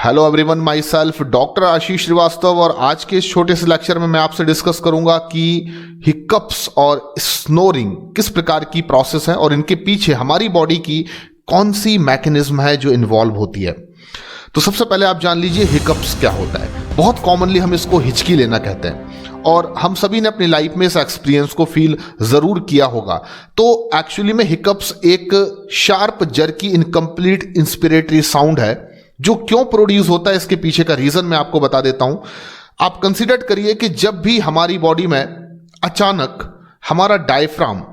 Hello everyone, myself doctor Ashish Srivastava. और आज के इस छोटे से लेक्चर में मैं आपसे डिस्कस करूंगा कि हिकअप्स और स्नोरिंग किस प्रकार की प्रोसेस है और इनके पीछे हमारी बॉडी की कौन सी मैकेनिज्म है जो इन्वॉल्व होती है। तो सबसे पहले आप जान लीजिए हिकअप्स क्या होता है। बहुत कॉमनली हम इसको हिचकी लेना कहते हैं और हम सभी ने अपनी लाइफ में इस एक्सपीरियंस को फील जरूर किया होगा। तो एक्चुअली में हिकअप्स एक sharp jerky incomplete inspiratory sound है जो क्यों प्रोड्यूस होता है, इसके पीछे का रीजन मैं आपको बता देता हूं। आप कंसीडर करिए कि जब भी हमारी बॉडी में अचानक हमारा डायफ्राम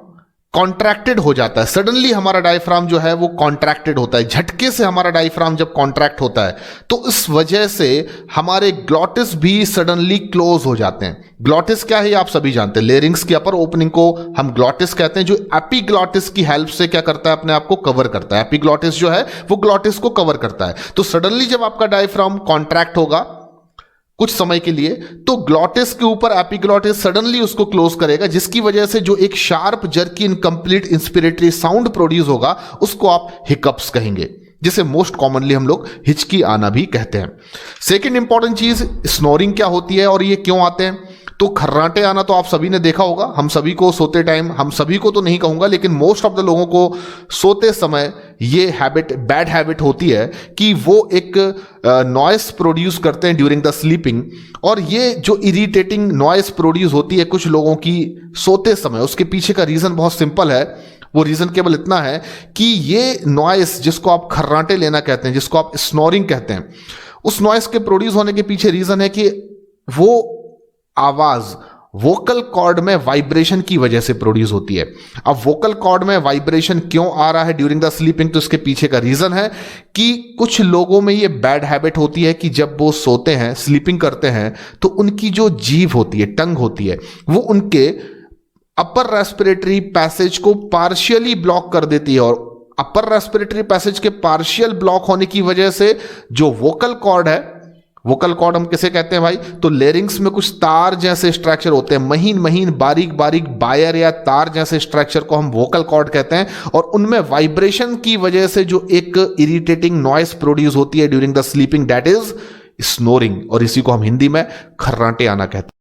कॉन्ट्रैक्टेड हो जाता है, सडनली हमारा डायफ्राम जो है वो कॉन्ट्रैक्टेड होता है, झटके से हमारा डायफ्राम जब कॉन्ट्रैक्ट होता है तो इस वजह से हमारे ग्लॉटिस भी सडनली क्लोज हो जाते हैं। ग्लॉटिस क्या है ये आप सभी जानते हैं। लेरिंग्स की अपर ओपनिंग को हम ग्लॉटिस कहते हैं, जो एपिग्लॉटिस की हेल्प से क्या करता है, अपने आप को कवर करता है। एपिग्लॉटिस जो है वो ग्लॉटिस को कवर करता है। तो सडनली जब आपका डायफ्राम कॉन्ट्रैक्ट होगा कुछ समय के लिए तो ग्लॉटिस के ऊपर एपिग्लॉटिस सडनली उसको क्लोज करेगा, जिसकी वजह से जो एक sharp jerky incomplete inspiratory sound produce होगा उसको आप हिकअप्स कहेंगे, जिसे मोस्ट कॉमनली हम लोग हिचकी आना भी कहते हैं। सेकेंड इंपॉर्टेंट चीज स्नोरिंग क्या होती है और ये क्यों आते हैं। तो खर्राटे आना तो आप सभी ने देखा होगा। हम सभी को सोते टाइम, हम सभी को तो नहीं कहूंगा लेकिन मोस्ट ऑफ द लोगों को सोते समय ये हैबिट, बैड हैबिट होती है कि वो एक नॉइस प्रोड्यूस करते हैं ड्यूरिंग द स्लीपिंग। और ये जो इरिटेटिंग नॉइस प्रोड्यूस होती है कुछ लोगों की सोते समय, उसके पीछे का रीजन बहुत सिंपल है। वो रीजन केवल इतना है कि ये नॉइस जिसको आप खर्राटे लेना कहते हैं, जिसको आप स्नोरिंग कहते हैं, उस नॉइस के प्रोड्यूस होने के पीछे रीजन है कि वो आवाज वोकल कॉर्ड में वाइब्रेशन की वजह से प्रोड्यूस होती है। अब वोकल कॉर्ड में वाइब्रेशन क्यों आ रहा है ड्यूरिंग द स्लीपिंग, तो इसके पीछे का रीजन है कि कुछ लोगों में ये बैड हैबिट होती है कि जब वो सोते हैं, स्लीपिंग करते हैं, तो उनकी जो जीभ होती है, टंग होती है, वो उनके अपर रेस्पिरेटरी पैसेज को पार्शियली ब्लॉक कर देती है। और अपर रेस्पिरेटरी पैसेज के पार्शियल ब्लॉक होने की वजह से जो वोकल कॉर्ड है, वोकल कॉर्ड हम किसे कहते हैं भाई, तो लेरिंग्स में कुछ तार जैसे स्ट्रक्चर होते हैं, महीन महीन बारीक बारीक वायर या तार जैसे स्ट्रक्चर को हम वोकल कॉर्ड कहते हैं। और उनमें वाइब्रेशन की वजह से जो एक इरिटेटिंग नॉइस प्रोड्यूस होती है during the sleeping, that is snoring, और इसी को हम हिंदी में खर्राटे आना कहते हैं।